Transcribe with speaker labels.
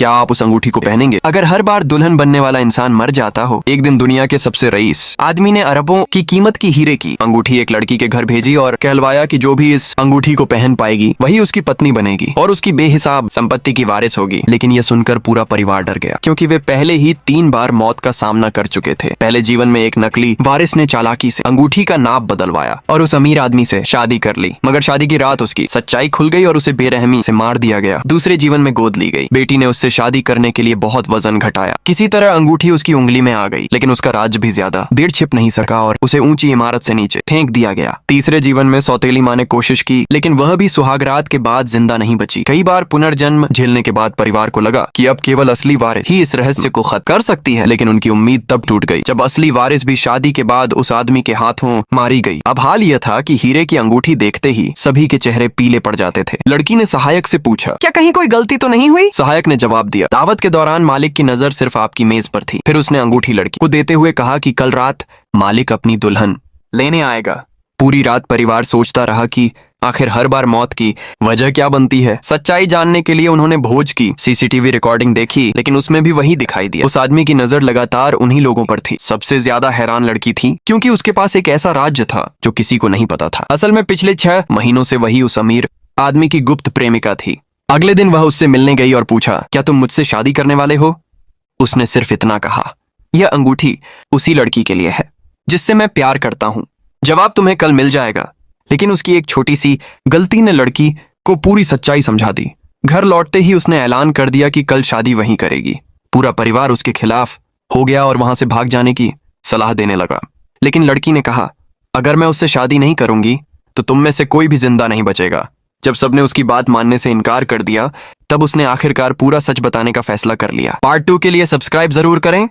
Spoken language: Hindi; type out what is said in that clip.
Speaker 1: क्या आप उस अंगूठी को पहनेंगे? अगर हर बार दुल्हन बनने वाला इंसान मर जाता हो। एक दिन दुनिया के सबसे रईस आदमी ने अरबों की कीमत की हीरे की अंगूठी एक लड़की के घर भेजी और कहलवाया कि जो भी इस अंगूठी को पहन पाएगी वही उसकी पत्नी बनेगी और उसकी बेहिसाब संपत्ति की वारिस होगी। लेकिन यह सुनकर पूरा परिवार डर गया, क्योंकि वे पहले ही 3 बार मौत का सामना कर चुके थे। पहले जीवन में एक नकली वारिस ने चालाकी से अंगूठी का नाप बदलवाया और उस अमीर आदमी से शादी कर ली, मगर शादी की रात उसकी सच्चाई खुल गई और उसे बेरहमी से मार दिया गया। दूसरे जीवन में गोद ली गई। बेटी ने उससे शादी करने के लिए बहुत वजन घटाया। किसी तरह अंगूठी उसकी उंगली में आ गई, लेकिन उसका राज भी ज्यादा देर छिप नहीं सका और उसे ऊंची इमारत से नीचे फेंक दिया गया। तीसरे जीवन में सौतेली माँ ने कोशिश की, लेकिन वह भी सुहागरात के बाद जिंदा नहीं बची। कई बार पुनर्जन्म झेलने के बाद परिवार को लगा कि अब केवल असली वारिस ही इस रहस्य को खत्म कर सकती है, लेकिन उनकी उम्मीद तब टूट गई जब असली वारिस भी शादी के बाद उस आदमी के हाथों मारी गई। अब हाल यह था कि हीरे की अंगूठी देखते ही सभी के चेहरे पीले पड़ जाते थे। लड़की ने सहायक से पूछा, क्या कहीं कोई गलती तो नहीं हुई? सहायक ने जवाब दिया, दावत के दौरान मालिक की नजर सिर्फ आपकी मेज पर थी। फिर उसने अंगूठी लड़की को देते हुए कहा कि कल रात मालिक अपनी दुल्हन लेने आएगा। पूरी रात परिवार सोचता रहा कि आखिर हर बार मौत की वजह क्या बनती है। सच्चाई जानने के लिए उन्होंने भोज की सीसीटीवी रिकॉर्डिंग देखी, लेकिन उसमें भी वही दिखाई दिया। उस आदमी की नजर लगातार उन्हीं लोगों पर थी। सबसे ज्यादा हैरान लड़की थी, क्योंकि उसके पास एक ऐसा राज्य था जो किसी को नहीं पता था। असल में पिछले 6 महीनों से वही उस अमीर आदमी की गुप्त प्रेमिका थी। अगले दिन वह उससे मिलने गई और पूछा, क्या तुम मुझसे शादी करने वाले हो? उसने सिर्फ इतना कहा, यह अंगूठी उसी लड़की के लिए है जिससे मैं प्यार करता हूँ। जवाब तुम्हें कल मिल जाएगा। लेकिन उसकी एक छोटी सी गलती ने लड़की को पूरी सच्चाई समझा दी। घर लौटते ही उसने ऐलान कर दिया कि कल शादी वहीं करेगी। पूरा परिवार उसके खिलाफ हो गया और वहां से भाग जाने की सलाह देने लगा। लेकिन लड़की ने कहा, अगर मैं उससे शादी नहीं करूंगी तो तुम में से कोई भी जिंदा नहीं बचेगा। जब सबने उसकी बात मानने से इनकार कर दिया, तब उसने आखिरकार पूरा सच बताने का फैसला कर लिया। पार्ट 2 के लिए सब्सक्राइब जरूर करें।